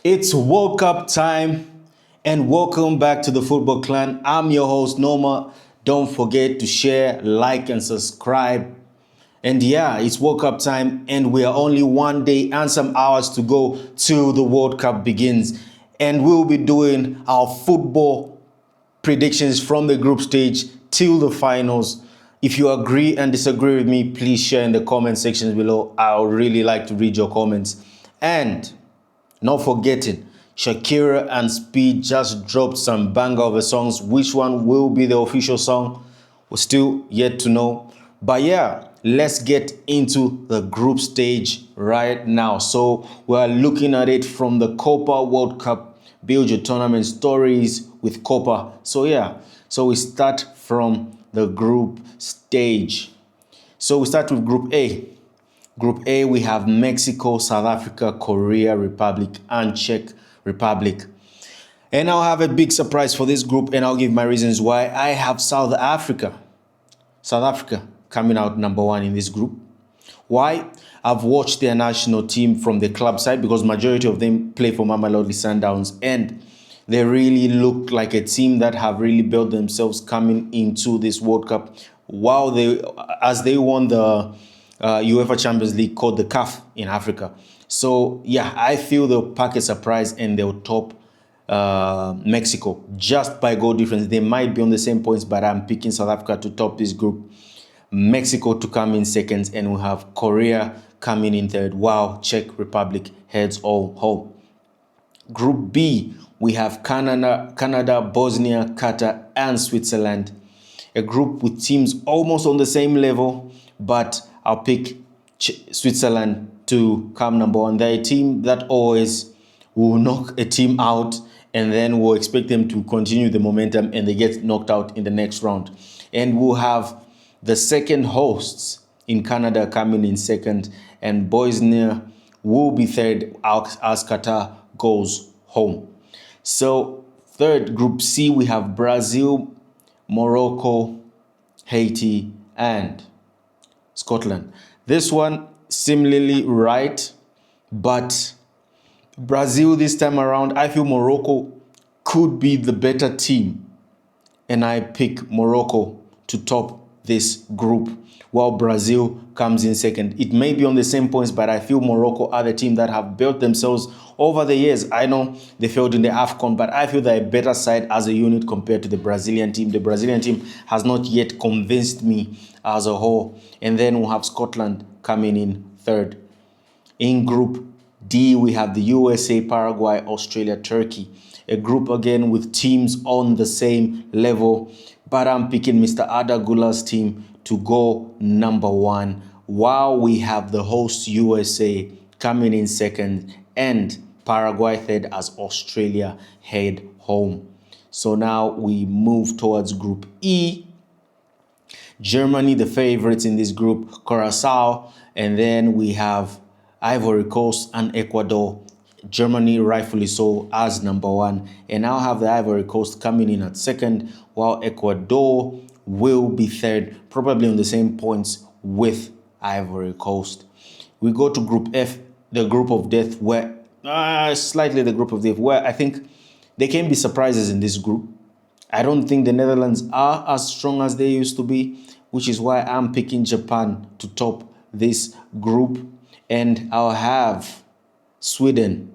It's World Cup time and welcome back to the Football Clan. I'm your host, Noma. Don't forget to share, like, and subscribe. And yeah, it's World Cup time and we are only one day and some hours to go till the World Cup begins. And we'll be doing our football predictions from the group stage till the finals. If you agree and disagree with me, please share in the comment sections below. I would really like to read your comments. And not forgetting, Shakira and Speed just dropped some banger of the songs. Which one will be the official song? We're still yet to know. But yeah, let's get into the group stage right now. So we're looking at it from the Copa World Cup. Build your tournament stories with Copa. So yeah, so we start from the group stage. So we start with Group A. Group A, we have Mexico, South Africa, Korea Republic, and Czech Republic. And I'll have a big surprise for this group, and I'll give my reasons why. I have South Africa. South Africa coming out number one in this group. Why? I've watched their national team from the club side because majority of them play for Mamelodi Sundowns, and they really look like a team that have really built themselves coming into this World Cup. While they won the UEFA Champions League called the CAF in Africa. So yeah, I feel they'll pack a surprise and they'll top Mexico just by goal difference. They might be on the same points, but I'm picking South Africa to top this group, Mexico to come in second, and we have Korea coming in third, while Czech Republic heads all home. Group B, we have Canada, Bosnia, Qatar, and Switzerland. A group with teams almost on the same level, but I'll pick Switzerland to come number one. They're a team that always will knock a team out and then we'll expect them to continue the momentum and they get knocked out in the next round. And we'll have the second hosts in Canada coming in second, and Bosnia will be third as Qatar goes home. So third, Group C, we have Brazil, Morocco, Haiti, and Scotland. This one similarly right, but Brazil this time around, I feel Morocco could be the better team, and I pick Morocco to top this group while Brazil comes in second. It may be on the same points, but I feel Morocco are the team that have built themselves over the years. I know they failed in the AFCON, but I feel they're a better side as a unit compared to the Brazilian team. The Brazilian team has not yet convinced me as a whole. And then we'll have Scotland coming in third. In Group D, we have the USA, Paraguay, Australia, Turkey. A group again with teams on the same level, but I'm picking Mr. Adagula's team to go number one, while we have the host USA coming in second and Paraguay third as Australia head home. So now we move towards Group E. Germany, the favorites in this group, Curacao, and then we have Ivory Coast and Ecuador. Germany rightfully so as number one, and I'll have the Ivory Coast coming in at second, while Ecuador will be third, probably on the same points with Ivory Coast. We go to Group F, the group of death, where slightly the group of death, where I think there can be surprises in this group. I don't think the Netherlands are as strong as they used to be, which is why I'm picking Japan to top this group, and I'll have Sweden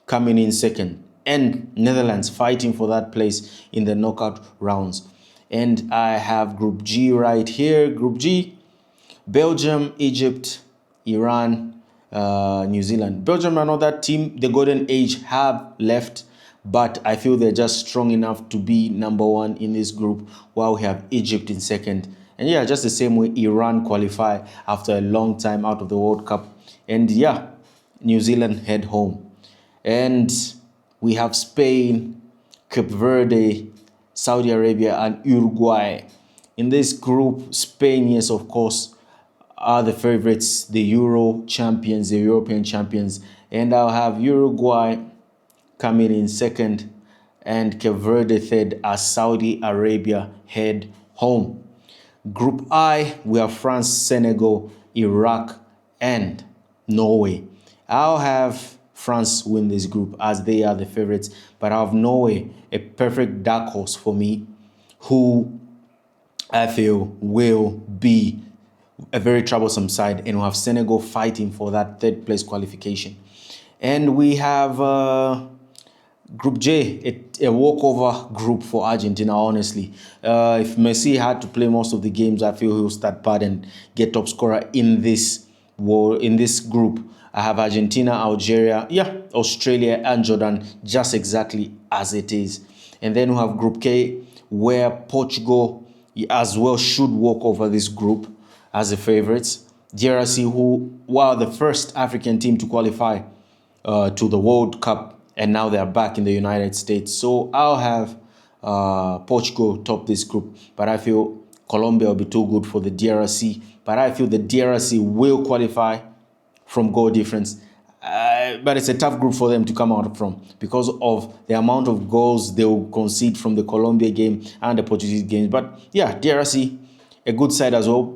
coming in second and Netherlands fighting for that place in the knockout rounds. And I have Group G right here. Group G, Belgium, Egypt, Iran, New Zealand. Belgium are not that team. The golden age have left, but I feel they're just strong enough to be number one in this group, while we have Egypt in second. And yeah, just the same way Iran qualify after a long time out of the World Cup. And yeah, New Zealand head home. And we have Spain, Cape Verde, Saudi Arabia, and Uruguay. In this group, Spain, yes, of course, are the favorites, the Euro champions, the European champions. And I'll have Uruguay coming in second and Cape Verde third as Saudi Arabia head home. Group I, we have France, Senegal, Iraq, and Norway. I'll have France win this group as they are the favorites. But I have Norway, a perfect dark horse for me, who I feel will be a very troublesome side, and we have Senegal fighting for that third place qualification. And we have Group J, a walkover group for Argentina, honestly. If Messi had to play most of the games, I feel he'll start bad and get top scorer in this group. I have Argentina, Algeria, Australia, and Jordan, just exactly as it is. And then we have Group K, where Portugal as well should walk over this group as the favorites. DRC, who were the first African team to qualify to the World Cup, and now they are back in the United States. So I'll have Portugal top this group, but I feel Colombia will be too good for the DRC. But I feel the DRC will qualify from goal difference. But it's a tough group for them to come out from because of the amount of goals they will concede from the Colombia game and the Portuguese games. But yeah, DRC, a good side as well,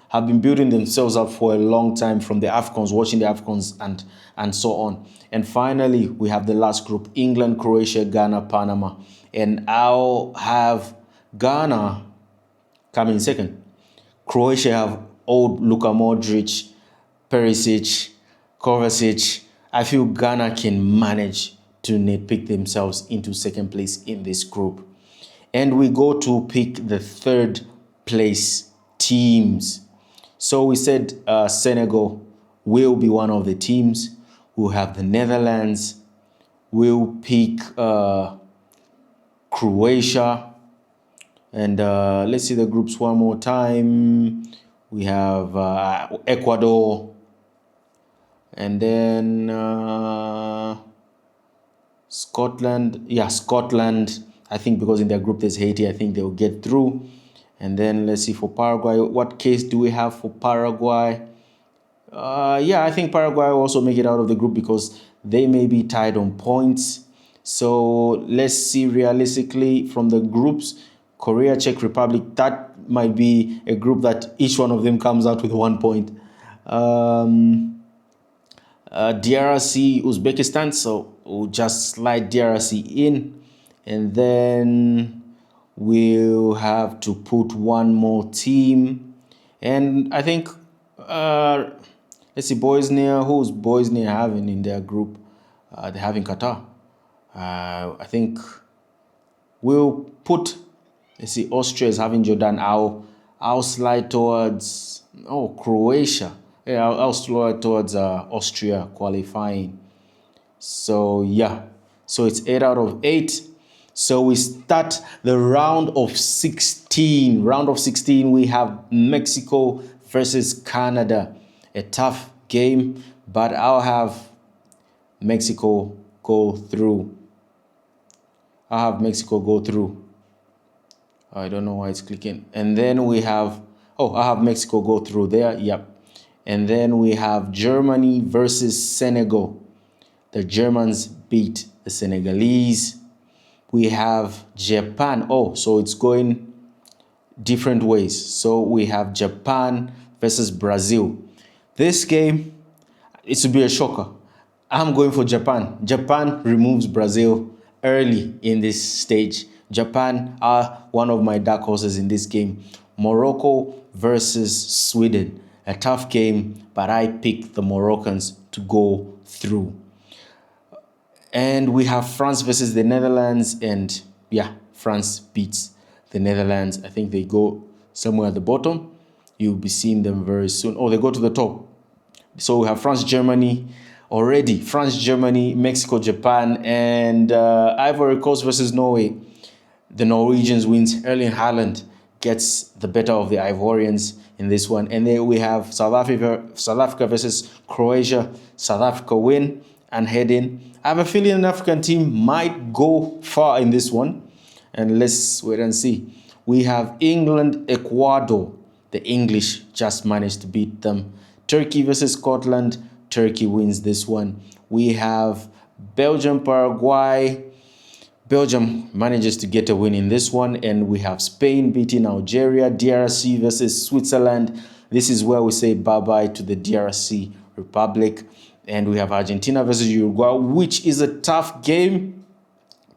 have been building themselves up for a long time from the AFCONs, watching the AFCONs and so on. And finally, we have the last group, England, Croatia, Ghana, Panama. And I'll have Ghana coming second. Croatia have old Luka Modric, Perisic, Kovacic. I feel Ghana can manage to nitpick themselves into second place in this group. And we go to pick the third place teams. So we said Senegal will be one of the teams. We'll have the Netherlands. We'll pick Croatia. And let's see the groups one more time. We have Ecuador. And then Scotland. Yeah, Scotland. I think because in their group there's Haiti, I think they'll get through. And then let's see for Paraguay. What case do we have for Paraguay? I think Paraguay will also make it out of the group because they may be tied on points. So let's see realistically from the groups. Korea, Czech Republic, that might be a group that each one of them comes out with 1 point. DRC, Uzbekistan, so we'll just slide DRC in. And then we'll have to put one more team. And I think, let's see, Bosnia. Who's Bosnia having in their group? They're having Qatar. I think we'll put, let's see, Austria is having Jordan. I'll slide towards, Croatia. Yeah, I'll slide towards Austria qualifying. So, yeah. So it's 8 out of 8. So we start the round of 16. Round of 16, we have Mexico versus Canada. A tough game, but I'll have Mexico go through. I'll have Mexico go through. I don't know why it's clicking. And then we have, I have Mexico go through there. Yep. And then we have Germany versus Senegal. The Germans beat the Senegalese. We have Japan. So it's going different ways. So we have Japan versus Brazil. This game, it should be a shocker. I'm going for Japan. Japan removes Brazil early in this stage. Japan are one of my dark horses in this game. Morocco versus Sweden. A tough game, but I picked the Moroccans to go through. And we have France versus the Netherlands. And yeah, France beats the Netherlands. I think they go somewhere at the bottom. You'll be seeing them very soon. They go to the top. So we have France, Germany already. France, Germany, Mexico, Japan, and Ivory Coast versus Norway. The Norwegians wins. Erling Haaland gets the better of the Ivorians in this one. And then we have South Africa versus Croatia. South Africa win and head in. I have a feeling an African team might go far in this one. And let's wait and see. We have England, Ecuador. The English just managed to beat them. Turkey versus Scotland. Turkey wins this one. We have Belgium, Paraguay. Belgium manages to get a win in this one. And we have Spain beating Algeria. DRC versus Switzerland. This is where we say bye-bye to the DRC Republic. And we have Argentina versus Uruguay, which is a tough game.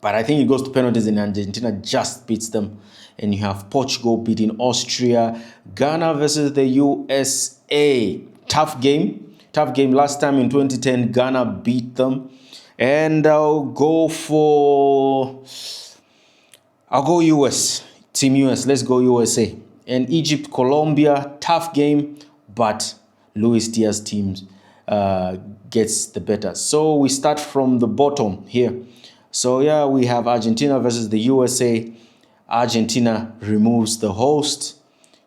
But I think it goes to penalties and Argentina just beats them. And you have Portugal beating Austria. Ghana versus the USA. Tough game. Tough game. Last time in 2010, Ghana beat them. And I'll go US. Team US. Let's go USA. And Egypt, Colombia. Tough game. But Luis Diaz team gets the better. So we start from the bottom here. So yeah, we have Argentina versus the USA. Argentina removes the host.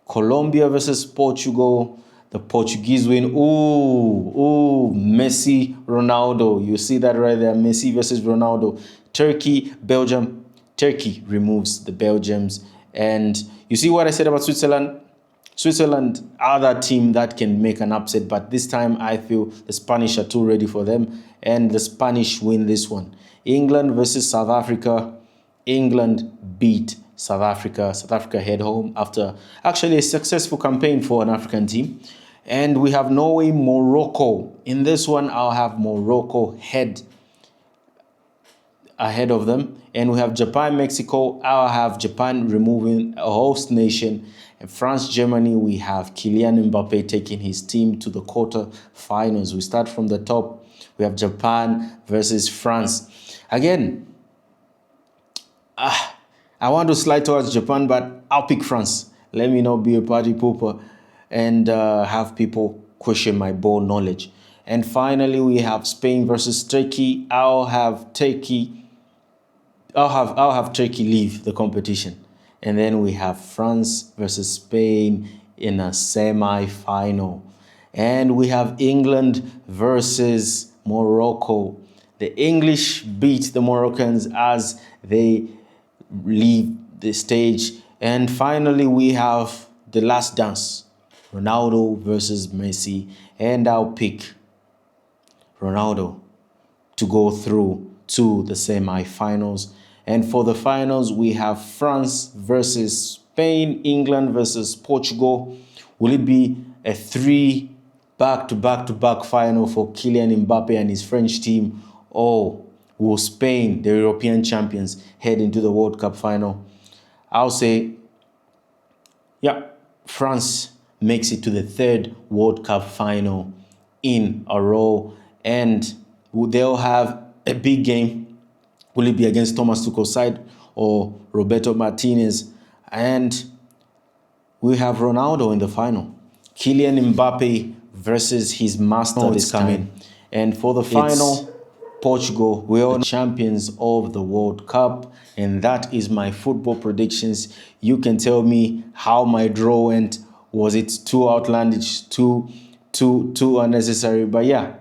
Colombia versus Portugal. The Portuguese win. Ooh, Messi, Ronaldo. You see that right there, Messi versus Ronaldo. Turkey, Belgium. Turkey removes the Belgians. And you see what I said about Switzerland? Switzerland are that team that can make an upset, but this time I feel the Spanish are too ready for them, and the Spanish win this one. England versus South Africa. England beat South Africa. South Africa head home after actually a successful campaign for an African team. And we have Norway, Morocco. In this one, I'll have Morocco ahead of them. And we have Japan, Mexico. I'll have Japan removing a host nation. And France, Germany, we have Kylian Mbappe taking his team to the quarter-finals. We start from the top. We have Japan versus France. Again, I want to slide towards Japan, but I'll pick France. Let me not be a party pooper and have people question my ball knowledge. And finally, we have Spain versus Turkey. I'll have Turkey leave the competition. And then we have France versus Spain in a semi-final. And we have England versus Morocco. The English beat the Moroccans as they leave the stage. And finally, we have the last dance. Ronaldo versus Messi. And I'll pick Ronaldo to go through to the semi-finals. And for the finals, we have France versus Spain, England versus Portugal. Will it be a 3 back-to-back final for Kylian Mbappe and his French team? Or will Spain, the European champions, head into the World Cup final? I'll say, yeah, France makes it to the 3rd World Cup final in a row. And they'll have a big game. Will it be against Thomas Tuchel's side or Roberto Martinez? And we have Ronaldo in the final. Kylian Mbappe versus his master this coming. And for the final, Portugal, we are champions of the World Cup. And that is my football predictions. You can tell me how my draw went. Was it too outlandish, too unnecessary? But yeah,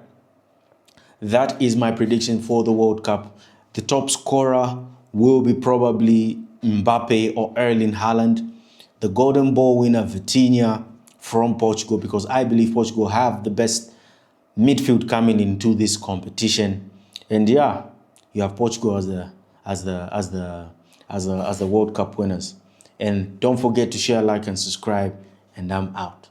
that is my prediction for the World Cup. The top scorer will be probably Mbappe or Erling Haaland. The Golden Ball winner, Vitinha from Portugal, because I believe Portugal have the best midfield coming into this competition. And yeah, you have Portugal as the World Cup winners. And don't forget to share, like, and subscribe. And I'm out.